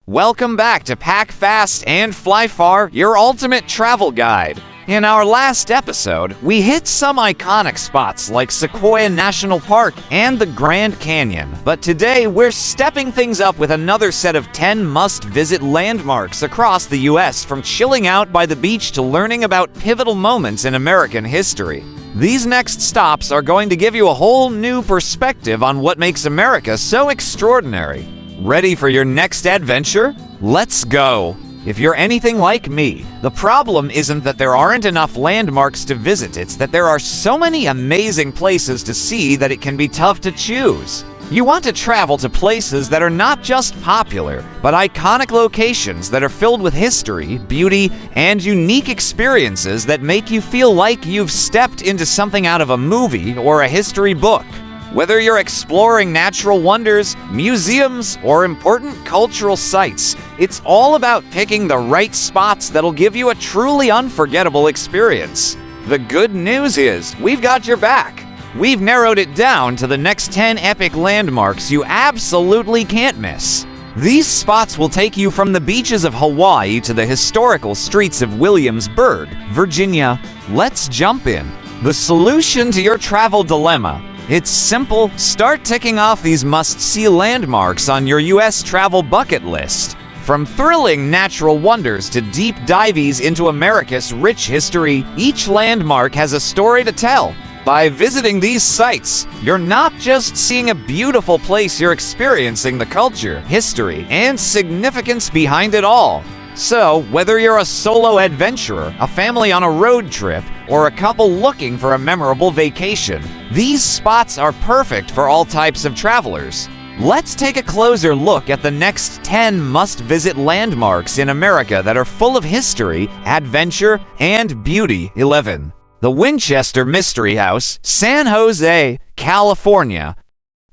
Welcome back to Pack Fast and Fly Far, your ultimate travel guide. In our last episode, we hit some iconic spots like Sequoia National Park and the Grand Canyon, but today we're stepping things up with another set of 10 must-visit landmarks across the US, from chilling out by the beach to learning about pivotal moments in American history. These next stops are going to give you a whole new perspective on what makes America so extraordinary. Ready for your next adventure? Let's go! If you're anything like me, the problem isn't that there aren't enough landmarks to visit, it's that there are so many amazing places to see that it can be tough to choose. You want to travel to places that are not just popular, but iconic locations that are filled with history, beauty, and unique experiences that make you feel like you've stepped into something out of a movie or a history book. Whether you're exploring natural wonders, museums, or important cultural sites, it's all about picking the right spots that'll give you a truly unforgettable experience. The good news is, we've got your back. We've narrowed it down to the next 10 epic landmarks you absolutely can't miss. These spots will take you from the beaches of Hawaii to the historical streets of Williamsburg, Virginia. Let's jump in. The solution to your travel dilemma. It's simple. Start ticking off these must-see landmarks on your US travel bucket list. From thrilling natural wonders to deep dives into America's rich history, each landmark has a story to tell. By visiting these sites, you're not just seeing a beautiful place, you're experiencing the culture, history, and significance behind it all. So, whether you're a solo adventurer, a family on a road trip, or a couple looking for a memorable vacation, these spots are perfect for all types of travelers. Let's take a closer look at the next 10 must-visit landmarks in America that are full of history, adventure, and beauty. 11. The Winchester Mystery House, San Jose, California.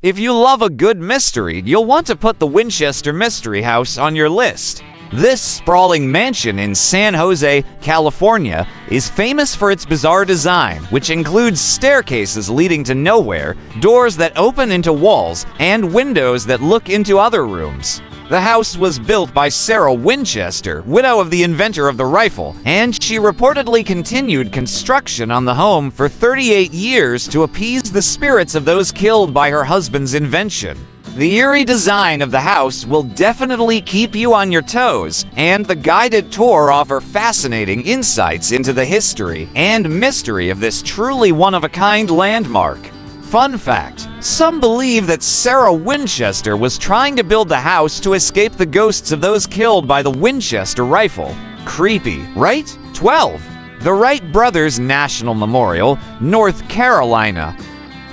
If you love a good mystery, you'll want to put the Winchester Mystery House on your list. This sprawling mansion in San Jose, California, is famous for its bizarre design, which includes staircases leading to nowhere, doors that open into walls, and windows that look into other rooms. The house was built by Sarah Winchester, widow of the inventor of the rifle, and she reportedly continued construction on the home for 38 years to appease the spirits of those killed by her husband's invention. The eerie design of the house will definitely keep you on your toes, and the guided tour offers fascinating insights into the history and mystery of this truly one-of-a-kind landmark. Fun fact, some believe that Sarah Winchester was trying to build the house to escape the ghosts of those killed by the Winchester rifle. Creepy, right? 12. The Wright Brothers National Memorial, North Carolina.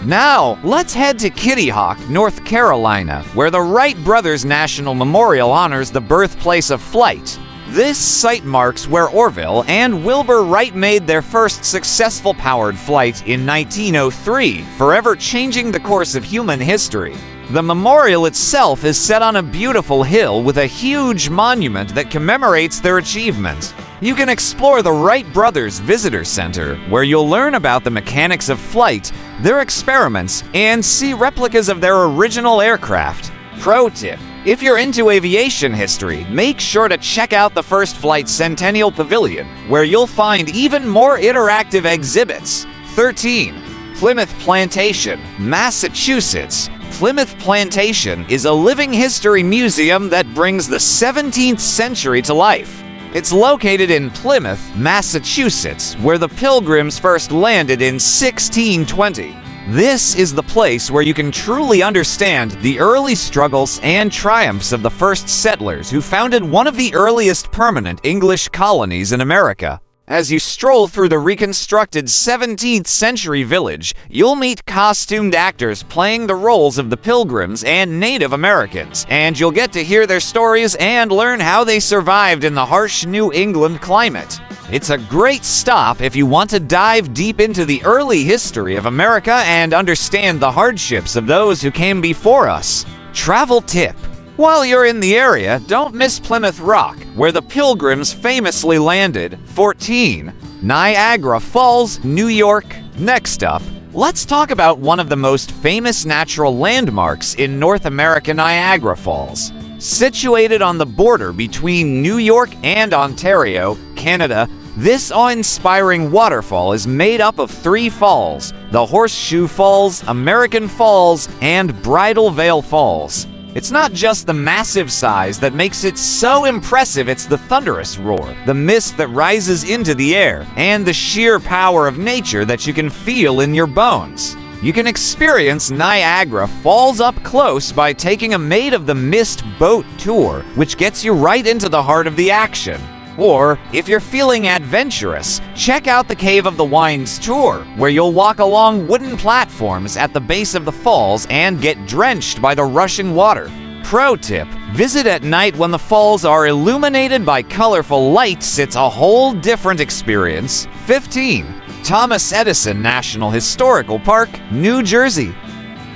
Now, let's head to Kitty Hawk, North Carolina, where the Wright Brothers National Memorial honors the birthplace of flight. This site marks where Orville and Wilbur Wright made their first successful powered flight in 1903, forever changing the course of human history. The memorial itself is set on a beautiful hill with a huge monument that commemorates their achievement. You can explore the Wright Brothers Visitor Center, where you'll learn about the mechanics of flight, their experiments, and see replicas of their original aircraft. Pro tip: if you're into aviation history, make sure to check out the First Flight Centennial Pavilion, where you'll find even more interactive exhibits. 13. Plymouth Plantation, Massachusetts. Plymouth Plantation is a living history museum that brings the 17th century to life. It's located in Plymouth, Massachusetts, where the Pilgrims first landed in 1620. This is the place where you can truly understand the early struggles and triumphs of the first settlers who founded one of the earliest permanent English colonies in America. As you stroll through the reconstructed 17th century village, you'll meet costumed actors playing the roles of the Pilgrims and Native Americans, and you'll get to hear their stories and learn how they survived in the harsh New England climate. It's a great stop if you want to dive deep into the early history of America and understand the hardships of those who came before us. Travel tip: while you're in the area, don't miss Plymouth Rock, where the Pilgrims famously landed. 14. Niagara Falls, New York. Next up, let's talk about one of the most famous natural landmarks in North America, Niagara Falls. Situated on the border between New York and Ontario, Canada, this awe-inspiring waterfall is made up of 3 falls: the Horseshoe Falls, American Falls, and Bridal Veil Falls. It's not just the massive size that makes it so impressive, it's the thunderous roar, the mist that rises into the air, and the sheer power of nature that you can feel in your bones. You can experience Niagara Falls up close by taking a Made of the Mist boat tour, which gets you right into the heart of the action. Or, if you're feeling adventurous, check out the Cave of the Winds tour, where you'll walk along wooden platforms at the base of the falls and get drenched by the rushing water. Pro tip: visit at night when the falls are illuminated by colorful lights. It's a whole different experience. 15. Thomas Edison National Historical Park, New Jersey.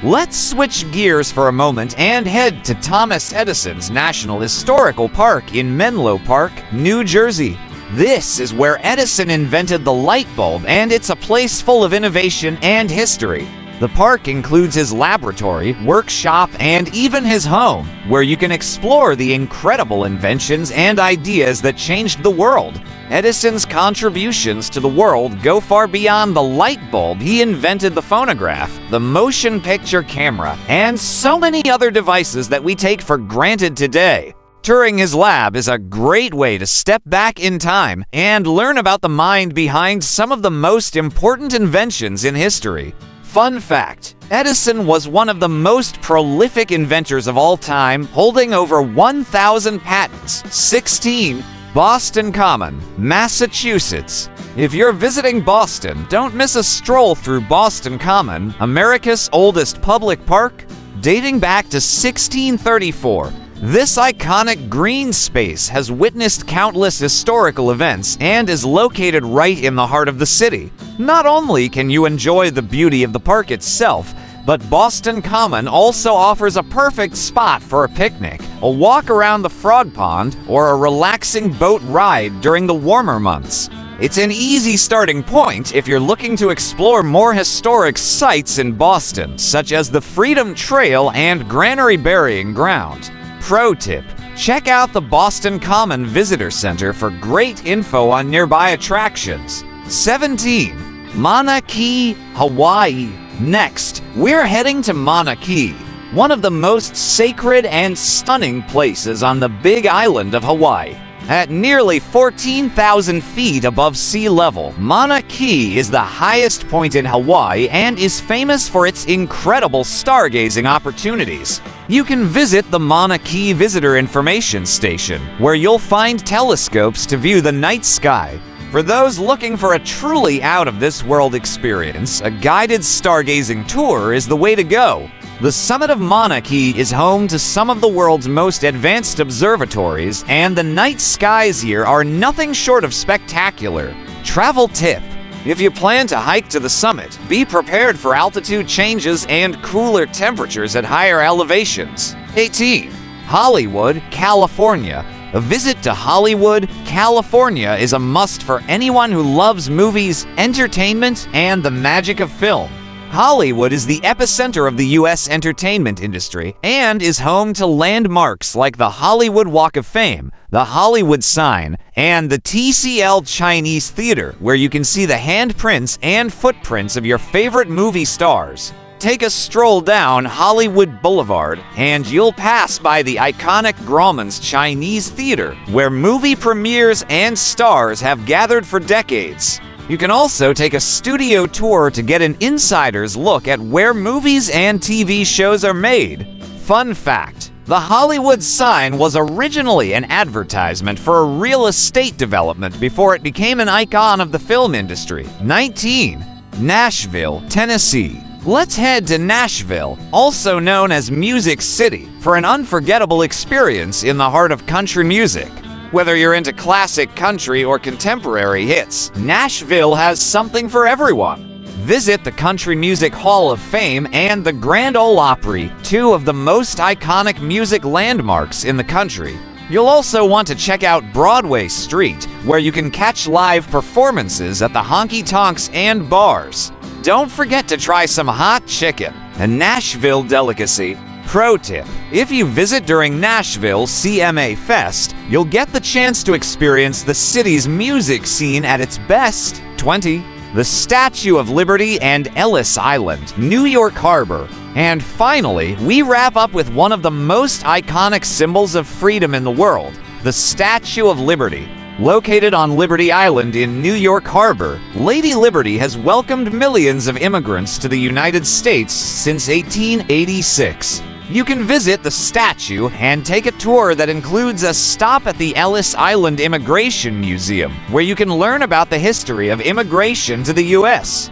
Let's switch gears for a moment and head to Thomas Edison's National Historical Park in Menlo Park, New Jersey. This is where Edison invented the light bulb, and it's a place full of innovation and history. The park includes his laboratory, workshop, and even his home, where you can explore the incredible inventions and ideas that changed the world. Edison's contributions to the world go far beyond the light bulb. He invented the phonograph, the motion picture camera, and so many other devices that we take for granted today. Touring his lab is a great way to step back in time and learn about the mind behind some of the most important inventions in history. Fun fact: Edison was one of the most prolific inventors of all time, holding over 1,000 patents. 16. Boston Common, Massachusetts. If you're visiting Boston, don't miss a stroll through Boston Common, America's oldest public park. Dating back to 1634, this iconic green space has witnessed countless historical events and is located right in the heart of the city. Not only can you enjoy the beauty of the park itself, but Boston Common also offers a perfect spot for a picnic, a walk around the frog pond, or a relaxing boat ride during the warmer months. It's an easy starting point if you're looking to explore more historic sites in Boston, such as the Freedom Trail and Granary Burying Ground. Pro tip: check out the Boston Common Visitor Center for great info on nearby attractions. 17. Mauna Kea, Hawaii. Next, we're heading to Mauna Kea, one of the most sacred and stunning places on the Big Island of Hawaii. At nearly 14,000 feet above sea level, Mauna Kea is the highest point in Hawaii and is famous for its incredible stargazing opportunities. You can visit the Mauna Kea Visitor Information Station, where you'll find telescopes to view the night sky. For those looking for a truly out-of-this-world experience, a guided stargazing tour is the way to go. The summit of Mauna Kea is home to some of the world's most advanced observatories, and the night skies here are nothing short of spectacular. Travel tip: if you plan to hike to the summit, be prepared for altitude changes and cooler temperatures at higher elevations. 18. Hollywood, California. A visit to Hollywood, California is a must for anyone who loves movies, entertainment, and the magic of film. Hollywood is the epicenter of the U.S. entertainment industry and is home to landmarks like the Hollywood Walk of Fame, the Hollywood Sign, and the TCL Chinese Theater, where you can see the handprints and footprints of your favorite movie stars. Take a stroll down Hollywood Boulevard, and you'll pass by the iconic Grauman's Chinese Theater, where movie premieres and stars have gathered for decades. You can also take a studio tour to get an insider's look at where movies and TV shows are made. Fun fact: the Hollywood sign was originally an advertisement for a real estate development before it became an icon of the film industry. 19. Nashville, Tennessee. Let's head to Nashville, also known as Music City, for an unforgettable experience in the heart of country music. Whether you're into classic country or contemporary hits, Nashville has something for everyone. Visit the Country Music Hall of Fame and the Grand Ole Opry, two of the most iconic music landmarks in the country. You'll also want to check out Broadway Street, where you can catch live performances at the honky-tonks and bars. Don't forget to try some hot chicken, a Nashville delicacy. Pro tip: if you visit during Nashville CMA Fest, you'll get the chance to experience the city's music scene at its best. 20. The Statue of Liberty and Ellis Island, New York Harbor. And finally, we wrap up with one of the most iconic symbols of freedom in the world, the Statue of Liberty. Located on Liberty Island in New York Harbor, Lady Liberty has welcomed millions of immigrants to the United States since 1886. You can visit the statue and take a tour that includes a stop at the Ellis Island Immigration Museum, where you can learn about the history of immigration to the U.S.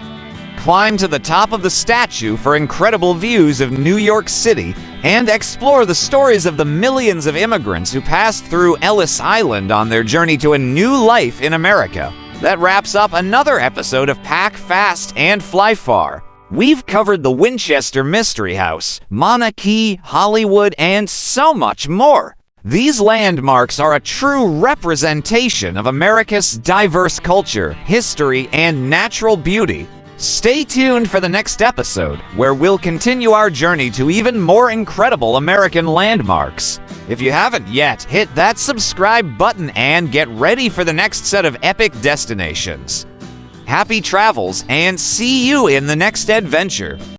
Climb to the top of the statue for incredible views of New York City and explore the stories of the millions of immigrants who passed through Ellis Island on their journey to a new life in America. That wraps up another episode of Pack Fast and Fly Far. We've covered the Winchester Mystery House, Mauna Kea, Hollywood, and so much more. These landmarks are a true representation of America's diverse culture, history, and natural beauty. Stay tuned for the next episode, where we'll continue our journey to even more incredible American landmarks. If you haven't yet, hit that subscribe button and get ready for the next set of epic destinations. Happy travels, and see you in the next adventure.